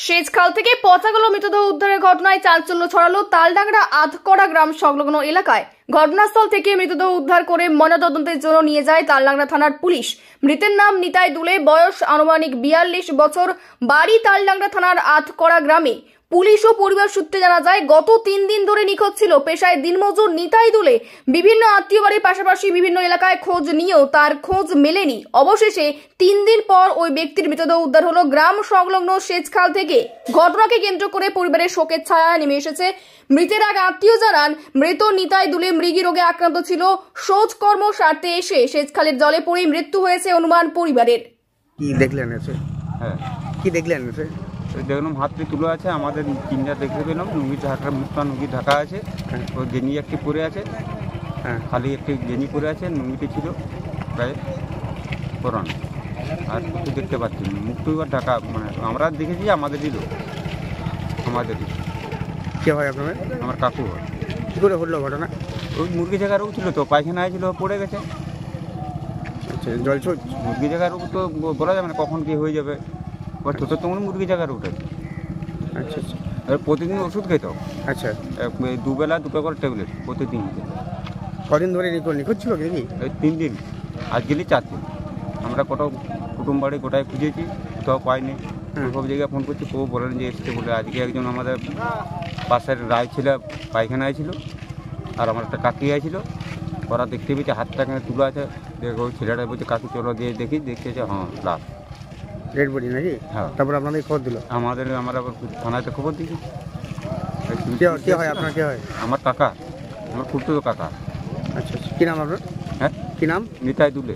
সেচখাল থেকে পচা গলা মৃতদেহ উদ্ধারের ঘটনায় চাঞ্চল্য ছড়ালো তালডাংরা আধকড়া গ্রাম সংলগ্ন এলাকায়। ঘটনাস্থল থেকে মৃতদেহ উদ্ধার করে ময়নাতদন্তের জন্য নিয়ে যায় তালডাংরা থানার পুলিশ। মৃতের নাম নিতাই দুলে, বয়স আনুমানিক 42 বছর, বাড়ি তালডাংরা থানার আধকড়া গ্রামে। পুলিশ ও পরিবার সূত্রে জানা যায়, গত 3 দিন ধরে নিখোঁজ ছিল পেশায় দিনমজুর নিতাই দুলে। বিভিন্ন আত্মীয় বাড়ির পাশাপাশি বিভিন্ন এলাকায় খোঁজ নিয়েও তার খোঁজ মেলেনি। অবশেষে 3 দিন পর ওই ব্যক্তির মৃতদেহ উদ্ধার হলো গ্রাম সংলগ্ন সেচখাল থেকে। ঘটনাকে কেন্দ্র করে পরিবারের শোকের ছায়া নেমে এসেছে। মৃতের এক আত্মীয় জানান, মৃত নিতাই দুলে মৃগী রোগে আক্রান্ত ছিল। শোচ কর্ম সারতে এসে সেচখালের জলে পড়ে মৃত্যু হয়েছে অনুমান পরিবারের। কি দেখলেন এসে? হ্যাঁ, কি দেখলেন এসে? দেখলাম হাত পে তুলে আছে, আমাদের তিনটা দেখতে পেলাম। নুঙ্গি ঢাকা, মুখটা নুঙ্গি ঢাকা আছে, ওই গেঞ্জি একটি পরে আছে, হ্যাঁ, খালি একটি গেঞ্জি পরে আছে, নুঙ্গিটি ছিল গায়ে পরানো। আর কিছু দেখতে পাচ্ছি না, মুখটু এবার ঢাকা। মানে আমরা দেখেছি আমাদেরই লোক, আমাদেরই। কে হয় আপনার? আমার কাকু হয়। কী করে হলো ঘটনা? ওই মুরগি জায়গার রোগ ছিল তো, পায়খানা ছিল, পড়ে গেছে। আচ্ছা, জলছুট মুরগি জায়গার রোগ তো বলা যাবে না কখন কি হয়ে যাবে। এবার ছোটো তো মুরগি জায়গার রোগ আছে। আচ্ছা আচ্ছা এবার প্রতিদিন ওষুধ খেত, আচ্ছা। দুবেলা দুটো করে ট্যাবলেট প্রতিদিন খেত। কদিন ধরে নিখোঁজ ছিল নাকি? এই 3 দিন, আজ গেলি 4 দিন। আমরা কত কুটুম বাড়ি গোটায় খুঁজেছি, কোথাও পাইনি। সব জায়গায় ফোন করছি, কেউ বলেন যে এসছে বলে। আজকে একজন আমাদের পাশের রায় ছিল, পায়খানায় ছিল, আর আমার একটা কাকি ছিল। ওরা দেখতে পেয়েছে হাতটা এখানে তুলে আছে। দেখো ওই ছেলেটা বলছে, কাকি চলো দিয়ে দেখি। দেখতেছে হ্যাঁ লাশ, ডেড বডি নাকি? হ্যাঁ। তারপর আপনাদের খবর দিল? আমরা আবার থানাতে খবর দিয়েছি। কে হয় আপনার? কে হয়? আমার কাকা, আমার খুঁড়তো কাকা। আচ্ছা আচ্ছা, কী নাম আপনার? হ্যাঁ, কী নাম? নিতাই দুলে।